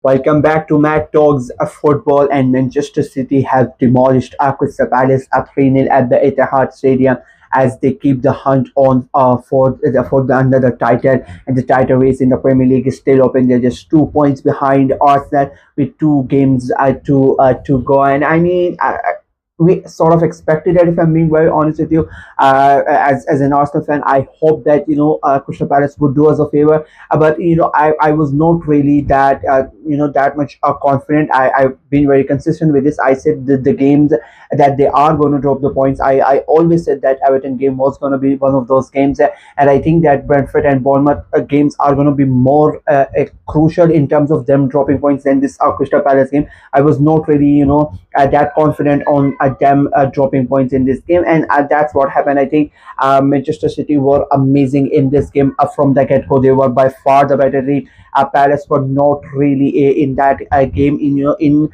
Welcome back to Mad Talks of Football, and Manchester City have demolished Crystal Palace at 3-0 at the Etihad Stadium as they keep the hunt on for the under the title, and the title race in the Premier League is still open. They're just 2 points behind Arsenal with two games to go. And I mean, we sort of expected it, if I'm being very honest with you. As an Arsenal fan, I hope that Crystal Palace would do us a favor. But I was not really that that much confident. I've been very consistent with this. I said the games that they are going to drop the points. I always said that Everton game was going to be one of those games, and I think that Brentford and Bournemouth games are going to be more crucial in terms of them dropping points than this Crystal Palace game. I was not really that confident on them dropping points in this game, and that's what happened. I think Manchester City were amazing in this game from the get-go. They were by far the better team. Palace were not really in that game in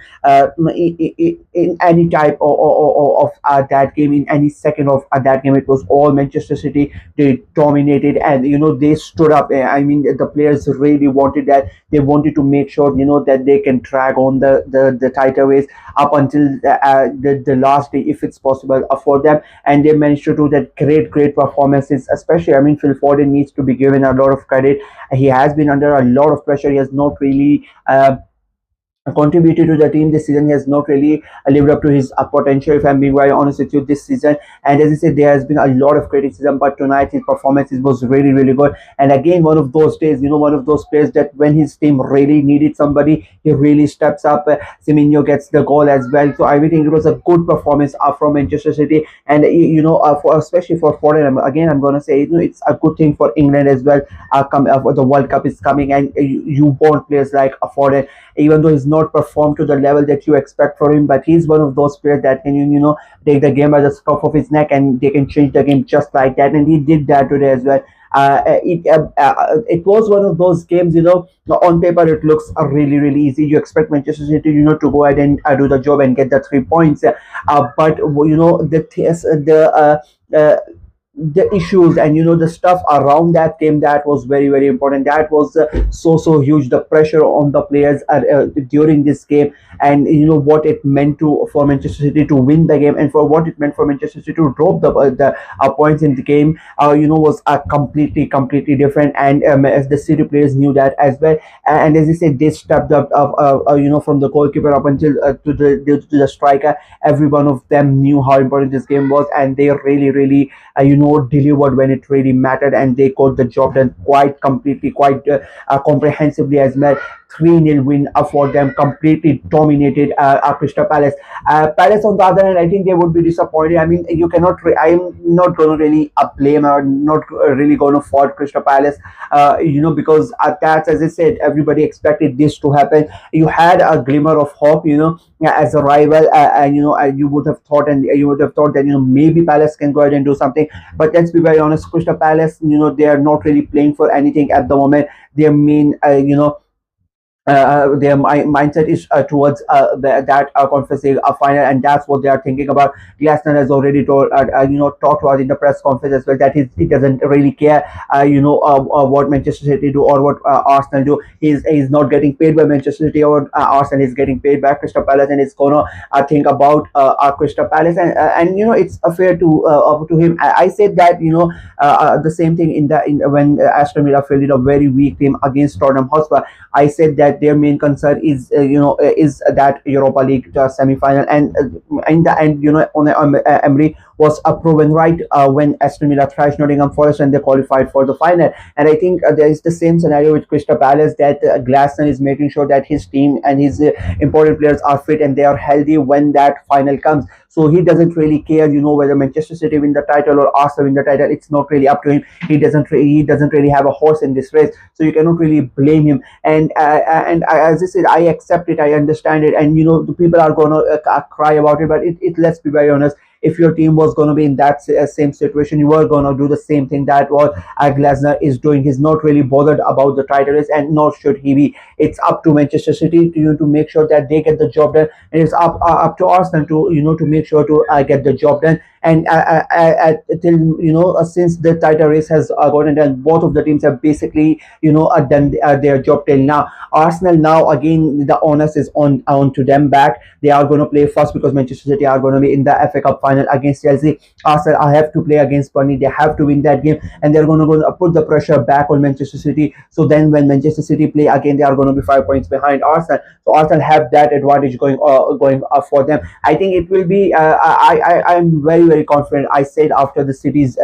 any type of that game, in any second of that game. It was all Manchester City. They dominated, and they stood up. I mean, the players really wanted that. They wanted to make sure that they can drag on the title race up until the last day if it's possible for them, and they managed to do that great performances. Especially, I mean, Phil Foden needs to be given a lot of credit. He has been under a lot of pressure. He has not really contributed to the team this season. He has not really lived up to his potential, if I'm being very honest with you, this season. And as I said, there has been a lot of criticism, but tonight his performance was really good. And again, one of those days, one of those players that when his team really needed somebody, he really steps up. Semenyo gets the goal as well. So I think it was a good performance from Manchester City. And especially for Foreign, again, I'm going to say it's a good thing for England as well. The World Cup is coming, and you want players like Foreign, even though he's not performed to the level that you expect from him, but he's one of those players that can take the game by the scruff of his neck, and they can change the game just like that, and he did that today as well. It was one of those games, on paper it looks really easy. You expect Manchester City to go ahead and do the job and get the 3 points, but the issues and the stuff around that game, that was very important. That was so huge, the pressure on the players during this game, and what it meant to for Manchester City to win the game, and for what it meant for Manchester City to drop the points in the game, was completely different. And as the City players knew that as well, and as I said, they stepped up from the goalkeeper up until to the striker. Every one of them knew how important this game was, and they really delivered when it really mattered, and they got the job done quite completely, quite comprehensively as well. 3-0 win for them, completely dominated Crystal Palace. Palace, on the other hand, I think they would be disappointed. I mean, you cannot. I'm not going to really blame, or not really going to fault Crystal Palace. Because that's, as I said, everybody expected this to happen. You had a glimmer of hope, as a rival, and you would have thought, that maybe Palace can go ahead and do something. But let's be very honest, Crystal Palace, they are not really playing for anything at the moment. Their main, their mindset is towards that conference league final, and that's what they are thinking about. Glasner has already talked about in the press conference as well, that he doesn't really care what Manchester City do or what Arsenal do. He's not getting paid by Manchester City or Arsenal. He's getting paid by Crystal Palace, and he's gonna think about Crystal Palace, and it's fair to him. I said that the same thing in when Aston Villa fielded a very weak team against Tottenham Hotspur. I said that their main concern is is that Europa League semi-final, and in the end, Emery was proven right when Aston Villa thrashed Nottingham Forest and they qualified for the final. And I think there is the same scenario with Crystal Palace, that Glasner is making sure that his team and his important players are fit and they are healthy when that final comes. So he doesn't really care, whether Manchester City win the title or Arsenal win the title. It's not really up to him. He doesn't really have a horse in this race, so you cannot really blame him. And as I said, I accept it, I understand it, and the people are gonna cry about it. But let's be very honest. If your team was going to be in that same situation, you were going to do the same thing that what Glasner is doing. He's not really bothered about the title race, and nor should he be. It's up to Manchester City to make sure that they get the job done, and it's up to Arsenal to to make sure to get the job done. and till since the title race has gotten done, both of the teams have basically done their job till now. Arsenal now again the onus is on to them back. They are going to play first because Manchester City are going to be in the FA Cup final against Chelsea. Arsenal I have to play against Burnley. They have to win that game, and they're going to go put the pressure back on Manchester City. So then when Manchester City play again, they are going to be 5 points behind Arsenal. So Arsenal have that advantage going for them. I think it will be. I'm very confident. I said after the City's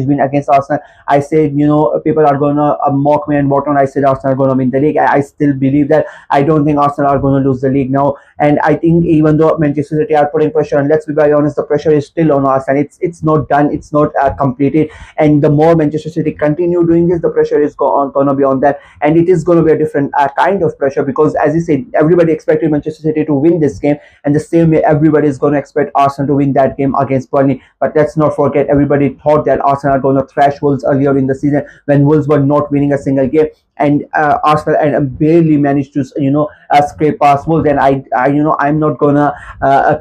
win against Arsenal, I said people are going to mock me and whatnot. I said Arsenal are going to win the league. I still believe that. I don't think Arsenal are going to lose the league now. And I think even though Manchester City are putting pressure, and let's be very honest, the pressure is still on Arsenal. It's not done. It's not completed. And the more Manchester City continue doing this, the pressure is going to be on them, and it is going to be a different kind of pressure because, as you said, everybody expected Manchester City to win this game, and the same way everybody is going to expect Arsenal to win that game against Burnley. But let's not forget, everybody thought that Arsenal are going to thrash Wolves earlier in the season when Wolves were not winning a single game, and Arsenal and barely managed to scrape past Wolves. And I'm not gonna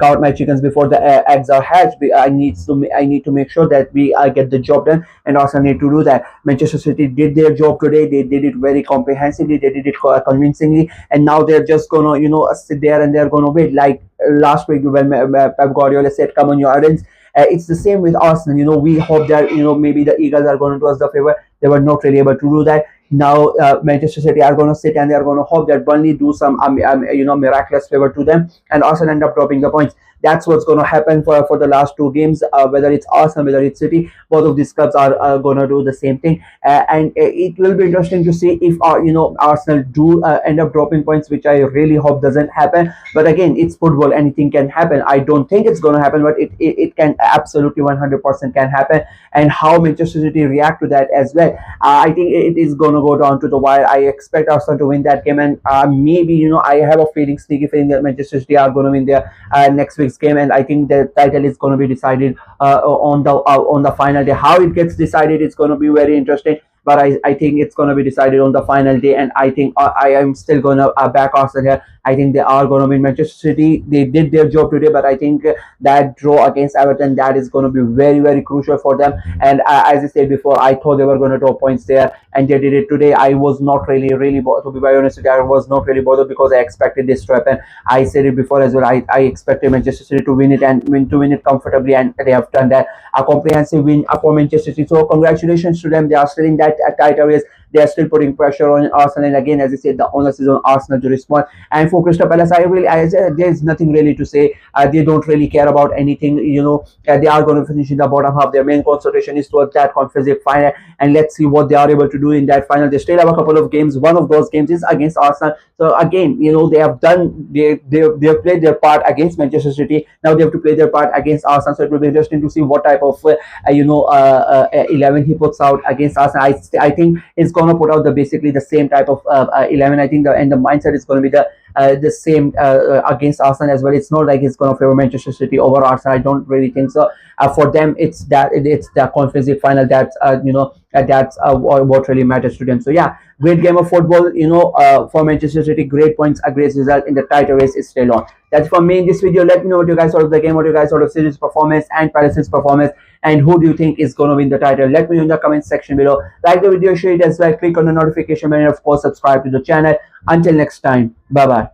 count my chickens before the eggs are hatched. I need to make sure that we get the job done, and Arsenal need to do that. Manchester City did their job today. They did it very comprehensively. They did it convincingly, and now they're just gonna sit there and they're gonna wait. Like last week when Pep Guardiola said, "Come on, your errands." It's the same with Arsenal. We hope that maybe the Eagles are going to do us the favor. They were not really able to do that. Now Manchester City are going to sit and they are going to hope that Burnley do some miraculous favor to them, and Arsenal end up dropping the points. That's what's going to happen for the last two games. Whether it's Arsenal, whether it's City, both of these clubs are going to do the same thing. And it will be interesting to see if Arsenal do end up dropping points, which I really hope doesn't happen. But again, it's football; anything can happen. I don't think it's going to happen, but it can absolutely 100% can happen. And how Manchester City react to that as well, I think it is going to go down to the wire. I expect Arsenal to win that game, and maybe I have a sneaky feeling that Manchester City are going to win their next week's game, and I think the title is going to be decided on the final day. How it gets decided, it's going to be very interesting. But I think it's going to be decided on the final day, and I think I am still going to back Arsenal here. I think they are going to win. Manchester City, they did their job today, but I think that draw against Everton, that is going to be very crucial for them. And as I said before, I thought they were going to drop points there, and they did it today. I was not really bothered, to be very honest with you. I was not really bothered because I expected this to happen. I said it before as well. I expected Manchester City to win it and win it comfortably, and they have done that. A comprehensive win for Manchester City. So congratulations to them. They are still in that title race. They are still putting pressure on Arsenal, and again, as I said, the onus is on Arsenal to respond. And for Crystal Palace, there's nothing really to say. They don't really care about anything. They are going to finish in the bottom half. Their main concentration is towards that Conference League final, and let's see what they are able to do in that final. They still have a couple of games. One of those games is against Arsenal. So again, they have done. They have played their part against Manchester City. Now they have to play their part against Arsenal. So it will be interesting to see what type of 11 he puts out against Arsenal. I think it's going to put out basically the same type of 11. I think the mindset is going to be the same against Arsenal as well. It's not like it's going to favor Manchester City over Arsenal. I don't really think so. For them, it's the Conference League final that's that's what really matters to them. So yeah, great game of football. For Manchester City, great points, a great result in the title race is still on. That's for me in this video. Let me know what you guys thought of the game, what you guys thought of City's performance and Palace's performance, and who do you think is going to win the title. Let me know in the comment section below. Like the video, share it as well, click on the notification bell, and of course subscribe to the channel. Until next time, bye bye.